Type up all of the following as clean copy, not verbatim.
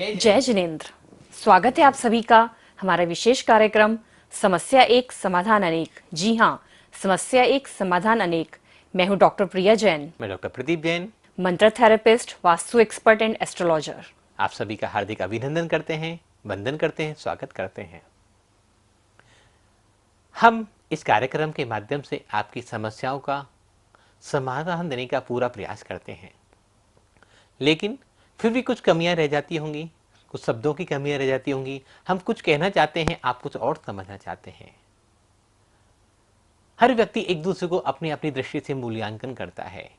जय जिनेन्द्र। स्वागत है आप सभी का हमारा विशेष कार्यक्रम समस्या एक समाधान अनेक। जी हाँ, समस्या एक समाधान अनेक। मैं हूँ डॉक्टर प्रिया जैन। मैं डॉक्टर प्रदीप जैन। मंत्र therapist, vastu expert and astrologer. आप सभी का हार्दिक अभिनंदन करते हैं, वंदन करते हैं, स्वागत करते हैं। हम इस कार्यक्रम के माध्यम से आपकी समस्याओं का समाधान देने का पूरा प्रयास करते हैं, लेकिन फिर भी कुछ कमियां रह जाती होंगी, कुछ शब्दों की कमियां रह जाती होंगी। हम कुछ कहना चाहते हैं, आप कुछ और समझना चाहते हैं। हर व्यक्ति एक दूसरे को अपनी अपनी दृष्टि से मूल्यांकन करता है।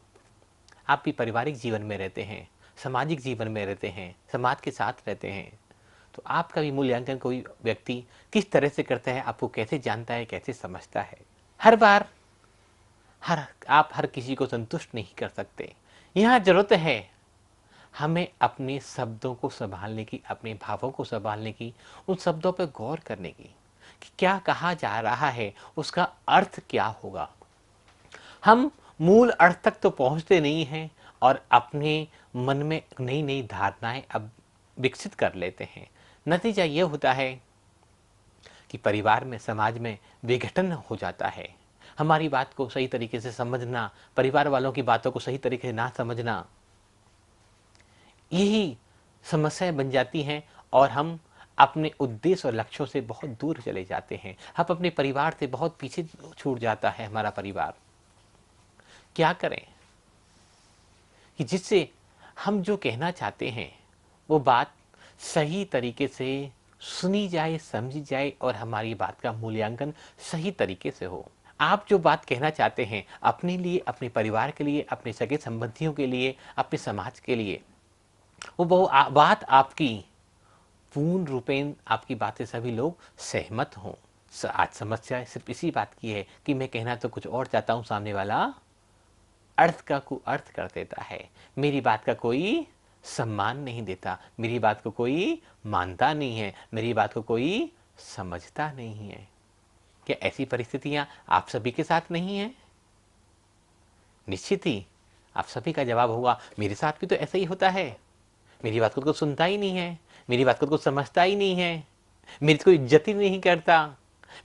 आप भी पारिवारिक जीवन में रहते हैं, सामाजिक जीवन में रहते हैं, समाज के साथ रहते हैं, तो आपका भी मूल्यांकन कोई व्यक्ति किस तरह से करता है, आपको कैसे जानता है, कैसे समझता है। हर बार आप हर किसी को संतुष्ट नहीं कर सकते। यहाँ जरूरत है हमें अपने शब्दों को संभालने की, अपने भावों को संभालने की, उन शब्दों पर गौर करने की कि क्या कहा जा रहा है, उसका अर्थ क्या होगा। हम मूल अर्थ तक तो पहुंचते नहीं हैं और अपने मन में नई नई धारणाएं अब विकसित कर लेते हैं। नतीजा ये होता है कि परिवार में, समाज में विघटन हो जाता है। हमारी बात को सही तरीके से समझना, परिवार वालों की बातों को सही तरीके से ना समझना, यही समस्याएं बन जाती हैं और हम अपने उद्देश्य और लक्ष्यों से बहुत दूर चले जाते हैं। हम अपने परिवार से बहुत पीछे छूट जाता है हमारा परिवार। क्या करें कि जिससे हम जो कहना चाहते हैं वो बात सही तरीके से सुनी जाए, समझी जाए और हमारी बात का मूल्यांकन सही तरीके से हो। आप जो बात कहना चाहते हैं अपने लिए, अपने परिवार के लिए, अपने सगे संबंधियों के लिए, अपने समाज के लिए, वो बात आपकी पूर्ण रूपेण, आपकी बात से सभी लोग सहमत हों। आज समस्या सिर्फ इसी बात की है कि मैं कहना तो कुछ और चाहता हूं, सामने वाला अर्थ का कुअर्थ कर देता है। मेरी बात का कोई सम्मान नहीं देता, मेरी बात को कोई मानता नहीं है, मेरी बात को कोई समझता नहीं है। क्या ऐसी परिस्थितियां आप सभी के साथ नहीं है? निश्चित ही आप सभी का जवाब होगा, मेरे साथ भी तो ऐसा ही होता है। मेरी बात को सुनता ही नहीं है, मेरी बात को समझता ही नहीं है, मेरी को इज्जत ही नहीं करता,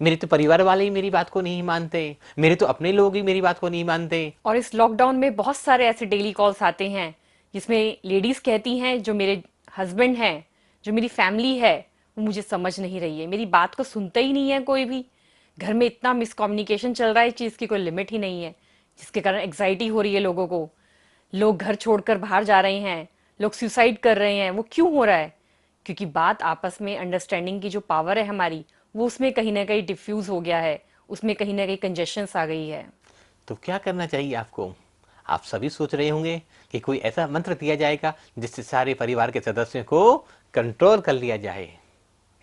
मेरे तो परिवार वाले ही मेरी बात को नहीं मानते, मेरे तो अपने लोग ही मेरी बात को नहीं मानते। और इस लॉकडाउन में बहुत सारे ऐसे डेली कॉल्स आते हैं जिसमें लेडीज कहती हैं जो मेरे हस्बैंड हैं, जो मेरी फैमिली है, वो मुझे समझ नहीं रही है, मेरी बात को सुनता ही नहीं है कोई भी। घर में इतना मिसकम्युनिकेशन चल रहा है, चीज़ की कोई लिमिट ही नहीं है, जिसके कारण एग्जाइटी हो रही है लोगों को। लोग घर छोड़कर बाहर जा रहे हैं, लोग सुसाइड कर रहे हैं। वो क्यों हो रहा है? क्योंकि बात आपस में अंडरस्टैंडिंग की जो पावर है हमारी, वो उसमें कहीं ना कहीं डिफ्यूज हो गया है, उसमें कहीं ना कहीं कंजेशंस आ गई है। तो क्या करना चाहिए आपको? आप सभी सोच रहे होंगे कि कोई ऐसा मंत्र दिया जाएगा जिससे सारे परिवार के सदस्यों को कंट्रोल कर लिया जाए।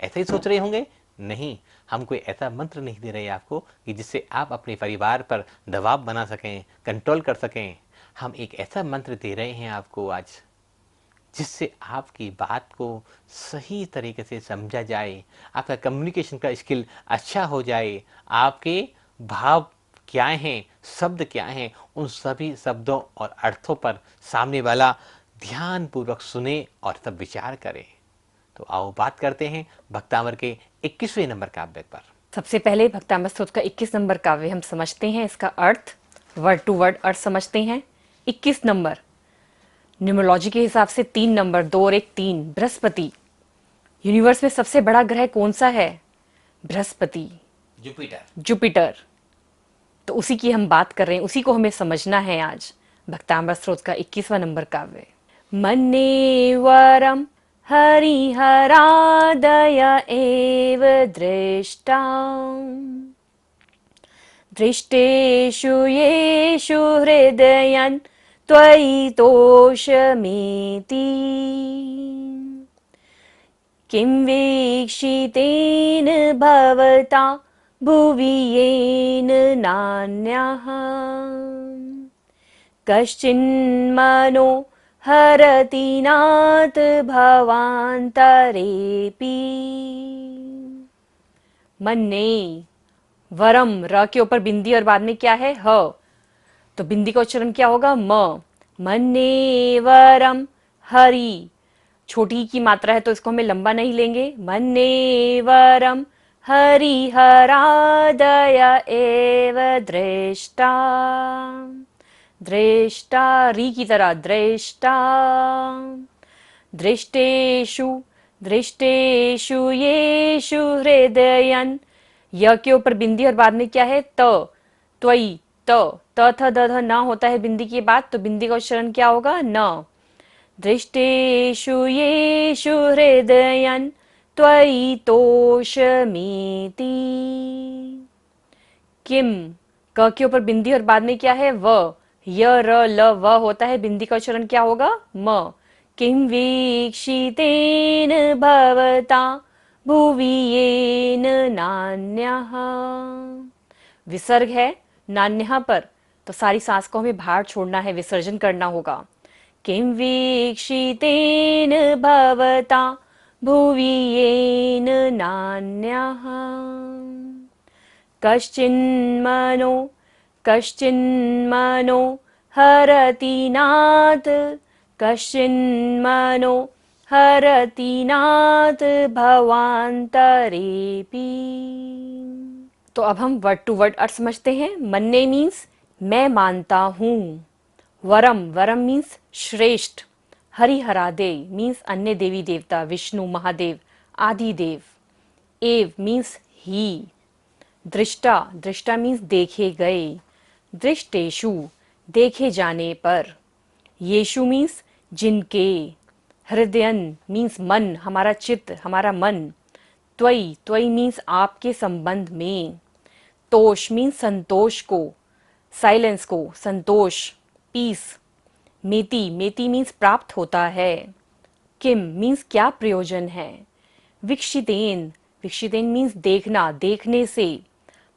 ऐसा ही सोच रहे होंगे? नहीं, हम कोई ऐसा मंत्र नहीं दे रहे आपको कि जिससे आप अपने परिवार पर दबाव बना सकें, कंट्रोल कर सकें। हम एक ऐसा मंत्र दे रहे हैं आपको आज, जिससे आपकी बात को सही तरीके से समझा जाए, आपका कम्युनिकेशन का स्किल अच्छा हो जाए, आपके भाव क्या हैं, शब्द क्या हैं, उन सभी शब्दों और अर्थों पर सामने वाला ध्यानपूर्वक सुने और तब विचार करे। तो आओ बात करते हैं भक्तामर के 21वें नंबर काव्य पर। सबसे पहले भक्तामर स्तोत्र का 21 नंबर काव्य हम समझते हैं, इसका अर्थ वर्ड टू वर्ड अर्थ समझते हैं। 21 नंबर न्यूमरोलॉजी के हिसाब से 3 नंबर, 2 और 1 3। बृहस्पति। यूनिवर्स में सबसे बड़ा ग्रह कौन सा है? बृहस्पति, जुपिटर। जुपिटर। तो उसी की हम बात कर रहे हैं, उसी को हमें समझना है आज। भक्तामर स्तोत्र का 21वां नंबर काव्य। मन्ये वरम हरिहरादय एव दृष्टा, दृष्टेषु येषु हृदयन् त्वयि तोषमेति, किं वीक्षितेन भवता भुवि येन नान्यः, कश्चिन्मनो हरति नाथ भवान्तरेऽपि। मन्ये, वरम, र के ऊपर बिंदी और बाद में क्या है? ह। तो बिंदी का उच्चारण क्या होगा? म। मन्ये वरम हरि, छोटी की मात्रा है तो इसको हमें लंबा नहीं लेंगे। मन्नेवरम हरिहरादय एव दृष्टा, दृष्टा री की तरह दृष्टा, दृष्टेषु, दृष्टेषु येषु हृदयन। य के ऊपर बिंदी और बाद में क्या है त, त्वयि, त थ द ध न होता है बिंदी के बाद, तो बिंदी का उच्चारण क्या होगा न। दृष्टेषु येषु हृदयन त्वयि तोषमीति। किम, क के ऊपर बिंदी और बाद में क्या है व, य र ल व होता है, बिंदी का उच्चारण क्या होगा म। किम वीक्षितेन भवता भुवि येन नान्यः। विसर्ग है नान्यः पर, तो सारी सांस को हमें बाहर छोड़ना है, विसर्जन करना होगा। किं वीक्षितेन भवता भुवि येन नान्यः। कश्चिन्मनो, कश्चिन्मनो हरति नाथ, कश्चिन्मनो हरति नाथ भवान्तरेऽपि। तो अब हम वर्ड टू वर्ड अर्थ समझते हैं। मन्ने मीन्स मैं मानता हूँ। वरम, वरम मीन्स श्रेष्ठ। हरिहरादे मीन्स अन्य देवी देवता, विष्णु, महादेव, आदि देव। एव मीन्स ही। दृष्टा, दृष्टा मीन्स देखे गए। दृष्टेषु देखे जाने पर। येषु मीन्स जिनके। हृदयन मीन्स मन, हमारा चित्त, हमारा मन। त्वयि, त्वयि मीन्स आपके संबंध में। तोष मीन्स संतोष को, साइलेंस को, संतोष, पीस। मेति, मेति मीन्स प्राप्त होता है। किम मीन्स क्या प्रयोजन है। विक्षितेन, विक्षितेन मीन्स देखना, देखने से।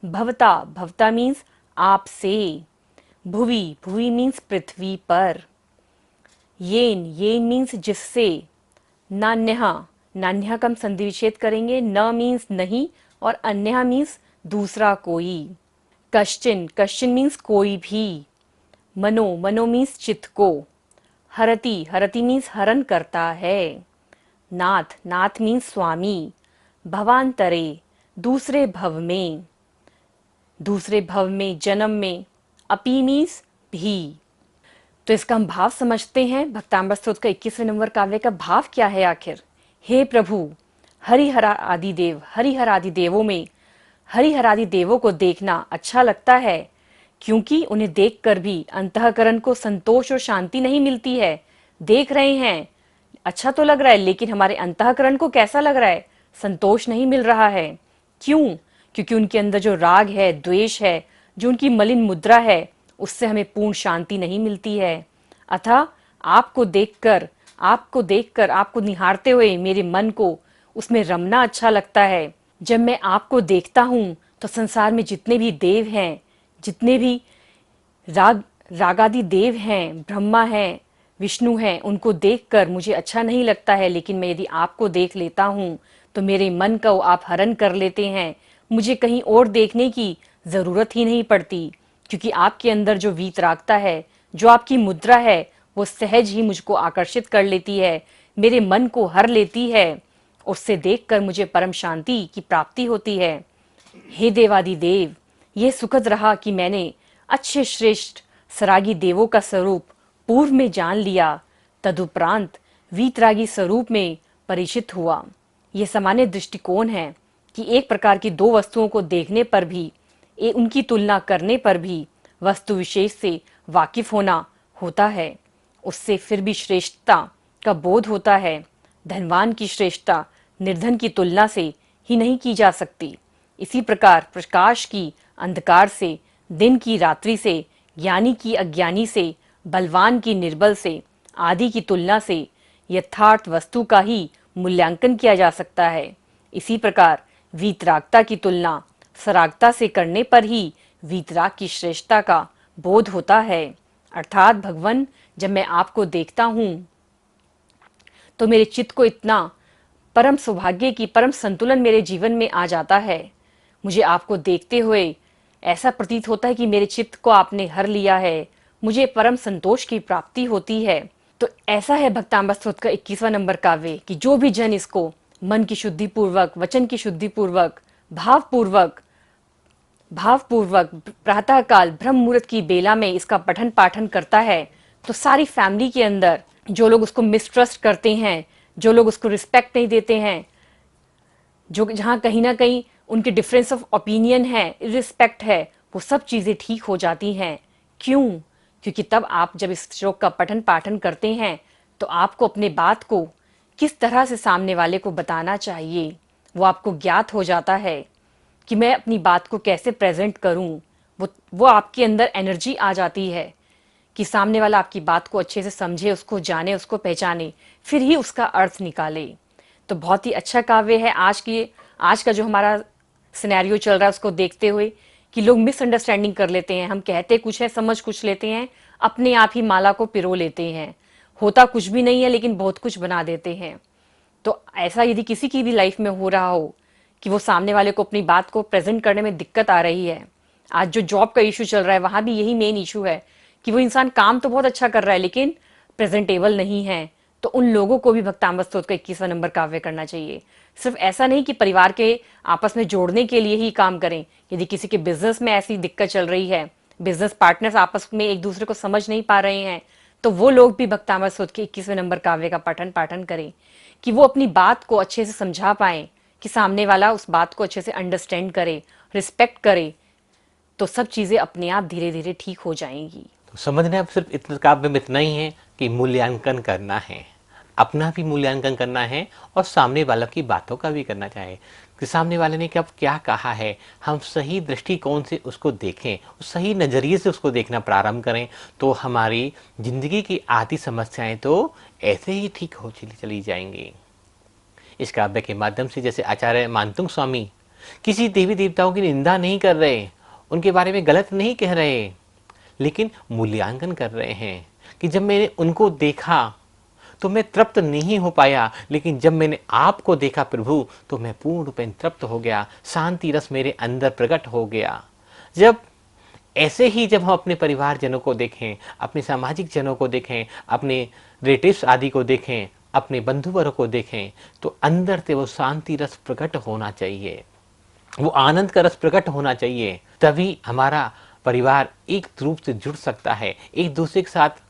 भवता, भवता मीन्स आपसे। भुवि, भुवि मीन्स पृथ्वी पर। येन, येन मीन्स जिससे। नान्यः, नान्यः का हम संधि विच्छेद करेंगे, न मीन्स नहीं और अन्यः मीन्स दूसरा कोई। कश्चिन, कश्चिन मीन्स कोई भी। मनो, मनो मीन्स चित्त को। हरति, हरति मीन्स हरण करता है। नाथ, नाथ मीन्स स्वामी। भवांतरे, दूसरे भव में, दूसरे भव में, जन्म में। अपि मीन्स भी। तो इसका हम भाव समझते हैं। भक्ताम्बर स्तोत्र का 21वें नंबर काव्य का भाव क्या है आखिर। हे प्रभु, हरिहर आदि देव, हरिहर आदि देवों में हरिहर आदि देवों को देखना अच्छा लगता है, क्योंकि उन्हें देखकर भी अंतःकरण को संतोष और शांति नहीं मिलती है। देख रहे हैं, अच्छा तो लग रहा है, लेकिन हमारे अंतःकरण को कैसा लग रहा है, संतोष नहीं मिल रहा है। क्यों? क्योंकि उनके अंदर जो राग है, द्वेष है, जो उनकी मलिन मुद्रा है, उससे हमें पूर्ण शांति नहीं मिलती है। अतः आपको देखकर, आपको देखकर, आपको निहारते हुए मेरे मन को उसमें रमना अच्छा लगता है। जब मैं आपको देखता हूँ तो संसार में जितने भी देव हैं, जितने भी रागादि देव हैं, ब्रह्मा हैं, विष्णु हैं, उनको देखकर मुझे अच्छा नहीं लगता है। लेकिन मैं यदि आपको देख लेता हूँ तो मेरे मन को आप हरण कर लेते हैं। मुझे कहीं और देखने की जरूरत ही नहीं पड़ती, क्योंकि आपके अंदर जो वीतरागता है, जो आपकी मुद्रा है, वो सहज ही मुझको आकर्षित कर लेती है, मेरे मन को हर लेती है। उससे देखकर मुझे परम शांति की प्राप्ति होती है। हे देवादि देव, ये सुखद रहा कि मैंने अच्छे श्रेष्ठ सरागी देवों का स्वरूप पूर्व में जान लिया, तदुपरांत वीतरागी स्वरूप में परिचित हुआ। यह सामान्य दृष्टिकोण है कि एक प्रकार की दो वस्तुओं को देखने पर भी, उनकी तुलना करने पर भी वस्तु विशेष से वाकिफ होना होता है, उससे फिर भी श्रेष्ठता का बोध होता है। धनवान की श्रेष्ठता निर्धन की तुलना से ही नहीं की जा सकती। इसी प्रकार प्रकाश की अंधकार से, दिन की रात्रि से, ज्ञानी की अज्ञानी से, बलवान की निर्बल से, आदि की तुलना से यथार्थ वस्तु का ही मूल्यांकन किया जा सकता है। इसी प्रकार वीतरागता की तुलना सरागता से करने पर ही वीतराग की श्रेष्ठता का बोध होता है। अर्थात भगवान, जब मैं आपको देखता हूँ तो मेरे चित्त को इतना परम सौभाग्य की परम संतुलन मेरे जीवन में आ जाता है। मुझे आपको देखते हुए ऐसा प्रतीत होता है कि मेरे चित्त को आपने हर लिया है। मुझे परम संतोष की प्राप्ति होती है। तो ऐसा है भक्ताम्बर स्तोत्र का 21वां नंबर काव्य कि जो भी जन इसको मन की शुद्धि पूर्वक, वचन की शुद्धि पूर्वक, भावपूर्वक भावपूर्वक प्रातःकाल ब्रह्म मुहूर्त की बेला में इसका पठन पाठन करता है, तो सारी फैमिली के अंदर जो लोग उसको मिसट्रस्ट करते हैं, जो लोग उसको रिस्पेक्ट नहीं देते हैं, जो जहाँ कहीं ना कहीं उनके डिफरेंस ऑफ ओपिनियन है, रिस्पेक्ट है, वो सब चीज़ें ठीक हो जाती हैं। क्यों? क्योंकि तब आप जब इस श्लोक का पठन पाठन करते हैं तो आपको अपने बात को किस तरह से सामने वाले को बताना चाहिए वो आपको ज्ञात हो जाता है कि मैं अपनी बात को कैसे प्रेजेंट करूं। वो आपके अंदर एनर्जी आ जाती है कि सामने वाला आपकी बात को अच्छे से समझे, उसको जाने, उसको पहचाने, फिर ही उसका अर्थ निकाले। तो बहुत ही अच्छा काव्य है आज का जो हमारा सिनेरियो चल रहा है उसको देखते हुए कि लोग मिसअंडरस्टैंडिंग कर लेते हैं। हम कहते कुछ है, समझ कुछ लेते हैं, अपने आप ही माला को पिरो लेते हैं। होता कुछ भी नहीं है लेकिन बहुत कुछ बना देते हैं। तो ऐसा यदि किसी की भी लाइफ में हो रहा हो कि वो सामने वाले को अपनी बात को प्रेजेंट करने में दिक्कत आ रही है, आज जो जॉब का इशू चल रहा है वहां भी यही मेन इशू है कि वो इंसान काम तो बहुत अच्छा कर रहा है लेकिन प्रेजेंटेबल नहीं है, तो उन लोगों को भी भक्ताम्बर स्तोत्र का 21वां नंबर काव्य करना चाहिए। सिर्फ ऐसा नहीं कि परिवार के आपस में जोड़ने के लिए ही काम करें। यदि किसी के बिजनेस में ऐसी दिक्कत चल रही है, बिजनेस पार्टनर्स आपस में एक दूसरे को समझ नहीं पा रहे हैं, तो वो लोग भी भक्ताम्बर स्तोत्र के 21वें नंबर काव्य का पठन पाठन करें कि वो अपनी बात को अच्छे से समझा पाए, कि सामने वाला उस बात को अच्छे से अंडरस्टैंड करे, रिस्पेक्ट करे, तो सब चीजें अपने आप धीरे धीरे ठीक हो जाएंगी। तो समझना अब सिर्फ इतना काव्य में इतना ही है कि मूल्यांकन करना है, अपना भी मूल्यांकन करना है और सामने वाले की बातों का भी करना चाहिए कि सामने वाले ने कब क्या कहा है, हम सही दृष्टिकोण से उसको देखें, उस सही नज़रिए से उसको देखना प्रारंभ करें, तो हमारी ज़िंदगी की आधी समस्याएं तो ऐसे ही ठीक हो चली जाएंगी। इस काव्य के माध्यम से जैसे आचार्य मानतुंग स्वामी किसी देवी देवताओं की निंदा नहीं कर रहे, उनके बारे में गलत नहीं कह रहे, लेकिन मूल्यांकन कर रहे हैं कि जब मैंने उनको देखा तो मैं तृप्त नहीं हो पाया, लेकिन जब मैंने आपको देखा प्रभु तो मैं पूर्ण रूपेण तृप्त हो गया, शांति रस मेरे अंदर प्रकट हो गया। जब ऐसे ही जब हम अपने परिवारजनों को देखें, अपने सामाजिक जनों को देखें, अपने रिलेटिव्स आदि को देखें, अपने बंधुवरों को देखें, तो अंदर से वो शांति रस प्रकट होना चाहिए, वो आनंद का रस प्रकट होना चाहिए। तभी हमारा परिवार एक रूप से जुड़ सकता है, एक दूसरे के साथ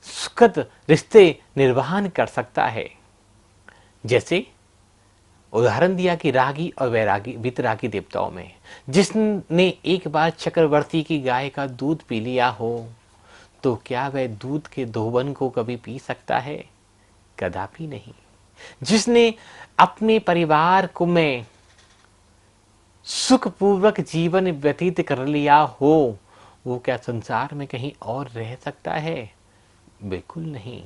सुखद रिश्ते निर्वहन कर सकता है। जैसे उदाहरण दिया कि रागी और वैरागी वितरागी देवताओं में जिसने एक बार चक्रवर्ती की गाय का दूध पी लिया हो, तो क्या वह दूध के दोहन को कभी पी सकता है? कदापि नहीं। जिसने अपने परिवार को में सुखपूर्वक जीवन व्यतीत कर लिया हो, वो क्या संसार में कहीं और रह सकता है? बिल्कुल नहीं।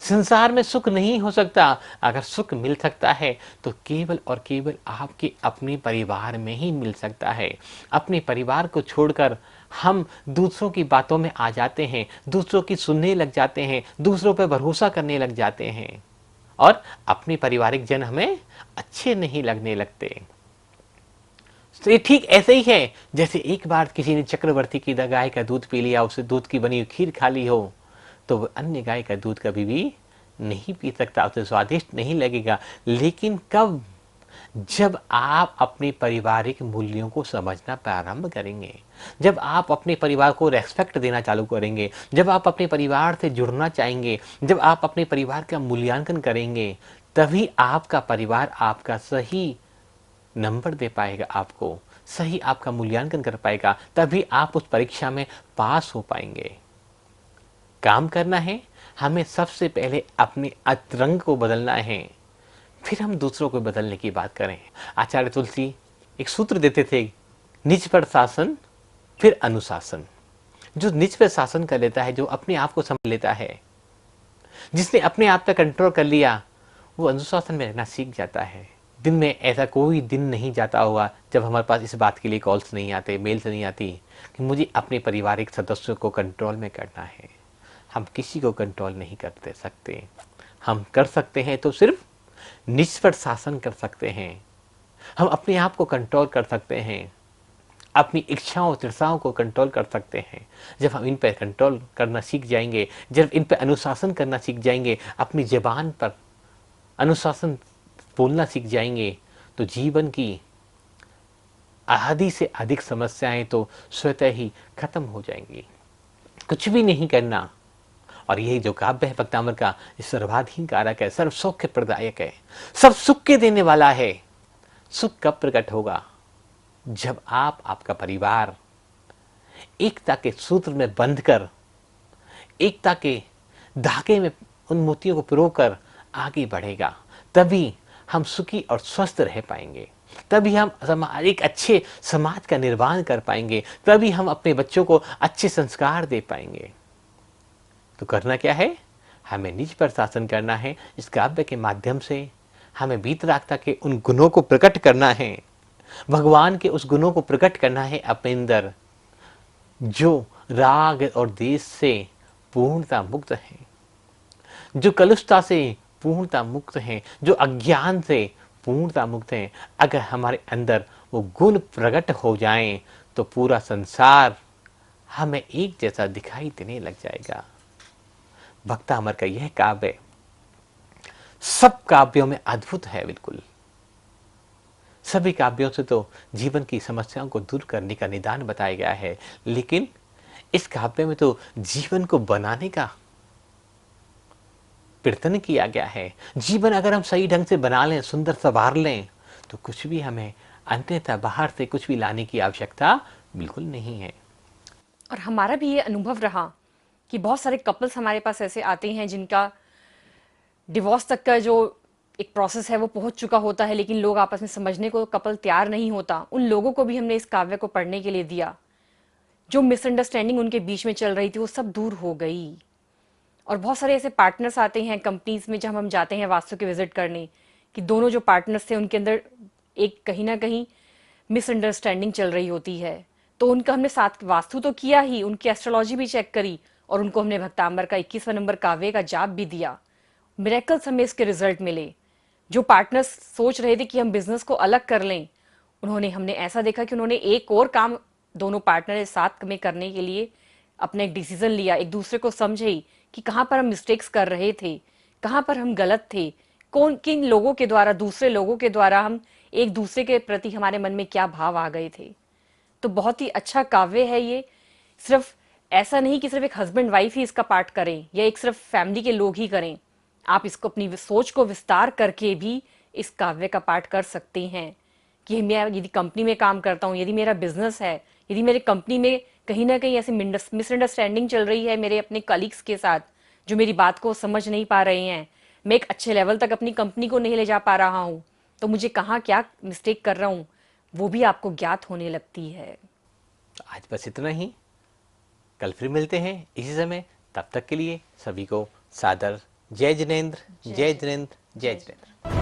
संसार में सुख नहीं हो सकता। अगर सुख मिल सकता है तो केवल और केवल आपके अपने परिवार में ही मिल सकता है। अपने परिवार को छोड़कर हम दूसरों की बातों में आ जाते हैं, दूसरों की सुनने लग जाते हैं, दूसरों पर भरोसा करने लग जाते हैं और अपने पारिवारिक जन हमें अच्छे नहीं लगने लगते। तो ये ठीक ऐसे ही है जैसे एक बार किसी ने चक्रवर्ती की गाय का दूध पी लिया, उसे दूध की बनी हुई खीर खा ली हो, तो वह अन्य गाय का दूध कभी भी नहीं पी सकता, उसे स्वादिष्ट नहीं लगेगा। लेकिन कब? जब आप अपने पारिवारिक मूल्यों को समझना प्रारंभ करेंगे, जब आप अपने परिवार को रेस्पेक्ट देना चालू करेंगे, जब आप अपने परिवार से जुड़ना चाहेंगे, जब आप अपने परिवार का मूल्यांकन करेंगे, तभी आपका परिवार आपका सही नंबर दे पाएगा, आपको सही आपका मूल्यांकन कर पाएगा, तभी आप उस परीक्षा में पास हो पाएंगे। काम करना है हमें, सबसे पहले अपने अंतरंग को बदलना है, फिर हम दूसरों को बदलने की बात करें। आचार्य तुलसी एक सूत्र देते थे, निज पर शासन फिर अनुशासन। जो निज पर शासन कर लेता है, जो अपने आप को समझ लेता है, जिसने अपने आप पर कंट्रोल कर लिया, वो अनुशासन में रहना सीख जाता है। दिन में ऐसा कोई दिन नहीं जाता होगा जब हमारे पास इस बात के लिए कॉल्स नहीं आते, मेल्स नहीं आती कि मुझे अपने पारिवारिक सदस्यों को कंट्रोल में करना है। हम किसी को कंट्रोल नहीं कर सकते। हम कर सकते हैं तो सिर्फ निज पर शासन कर सकते हैं, हम अपने आप को कंट्रोल कर सकते हैं। अपनी इच्छाओं तृषाओं को कंट्रोल कर सकते हैं। जब हम इन पर कंट्रोल करना सीख जाएंगे, जब इन पर अनुशासन करना सीख जाएंगे, अपनी ज़बान पर अनुशासन बोलना सीख जाएंगे, तो जीवन की आधी से अधिक समस्याएं तो स्वतः ही खत्म हो जाएंगी। कुछ भी नहीं करना। और यही जो काव्य है भक्तामर का, सर्वाधीन कारक है, सर्व सौख्य प्रदायक है, सब सुख के देने वाला है। सुख कब प्रकट होगा? जब आप, आपका परिवार एकता के सूत्र में बंधकर, एकता के धागे में उन मोतियों को पिरोकर आगे बढ़ेगा। तभी हम सुखी और स्वस्थ रह पाएंगे। तभी हम एक अच्छे समाज का निर्माण कर पाएंगे। तभी हम अपने बच्चों को अच्छे संस्कार दे पाएंगे। तो करना क्या है? हमें निज पर शासन करना है। इस काव्य के माध्यम से हमें वीतरागता के उन गुणों को प्रकट करना है, भगवान के उस गुणों को प्रकट करना है अपने अंदर, जो राग और देश से पूर्णता मुक्त है, जो कलुषता से पूर्णता मुक्त है, जो अज्ञान से पूर्णता मुक्त है। अगर हमारे अंदर वो गुण प्रकट हो जाएं तो पूरा संसार हमें एक जैसा दिखाई देने लग जाएगा। भक्तामर का यह काव्य सब काव्यों में अद्भुत है। बिल्कुल सभी काव्यों से तो जीवन की समस्याओं को दूर करने का निदान बताया गया है, लेकिन इस काव्य में तो जीवन को बनाने का प्रयत्न किया गया है। जीवन अगर हम सही ढंग से बना लें, सुंदर संवार लें, तो कुछ भी हमें अन्यथा बाहर से कुछ भी लाने की आवश्यकता बिल्कुल नहीं है। और हमारा भी ये अनुभव रहा कि बहुत सारे कपल्स हमारे पास ऐसे आते हैं जिनका डिवोर्स तक का जो एक प्रोसेस है वो पहुंच चुका होता है, लेकिन लोग आपस में समझने को कपल तैयार नहीं होता। उन लोगों को भी हमने इस काव्य को पढ़ने के लिए दिया। जो मिसअंडरस्टैंडिंग उनके बीच में चल रही थी वो सब दूर हो गई। और बहुत सारे ऐसे पार्टनर्स आते हैं कंपनीज में जब हम जाते हैं वास्तु के विजिट करने, कि दोनों जो पार्टनर्स थे उनके अंदर एक कहीं ना कहीं मिसअंडरस्टैंडिंग चल रही होती है। तो उनका हमने साथ वास्तु तो किया ही, उनकी एस्ट्रोलॉजी भी चेक करी, और उनको हमने भक्तांबर का 21वां नंबर काव्य का जाप भी दिया। मिरेकल्स हमें इसके रिजल्ट मिले। जो पार्टनर्स सोच रहे थे कि हम बिजनेस को अलग कर लें, हमने ऐसा देखा कि उन्होंने एक और काम दोनों पार्टनर साथ में करने के लिए अपना एक डिसीजन लिया, एक दूसरे को समझे कि कहाँ पर हम मिस्टेक्स कर रहे थे, कहाँ पर हम गलत थे, कौन किन लोगों के द्वारा, दूसरे लोगों के द्वारा हम एक दूसरे के प्रति हमारे मन में क्या भाव आ गए थे। तो बहुत ही अच्छा काव्य है ये। सिर्फ ऐसा नहीं कि सिर्फ एक हस्बैंड वाइफ ही इसका पाठ करें या एक सिर्फ फैमिली के लोग ही करें। आप इसको अपनी सोच को विस्तार करके भी इस काव्य का पाठ कर सकते हैं कि मैं यदि कंपनी में काम करता हूँ, यदि मेरा बिजनेस है, यदि मेरे कंपनी में कहीं ना कहीं ऐसी मिसअंडरस्टैंडिंग चल रही है मेरे अपने कलीग्स के साथ, जो मेरी बात को समझ नहीं पा रहे हैं, मैं एक अच्छे लेवल तक अपनी कंपनी को नहीं ले जा पा रहा हूँ, तो मुझे कहाँ क्या मिस्टेक कर रहा हूँ वो भी आपको ज्ञात होने लगती है। आज बस इतना ही। कल फिर मिलते हैं इसी समय। तब तक के लिए सभी को सादर जय जिनेंद्र, जय जिनेंद्र, जय जिनेंद्र।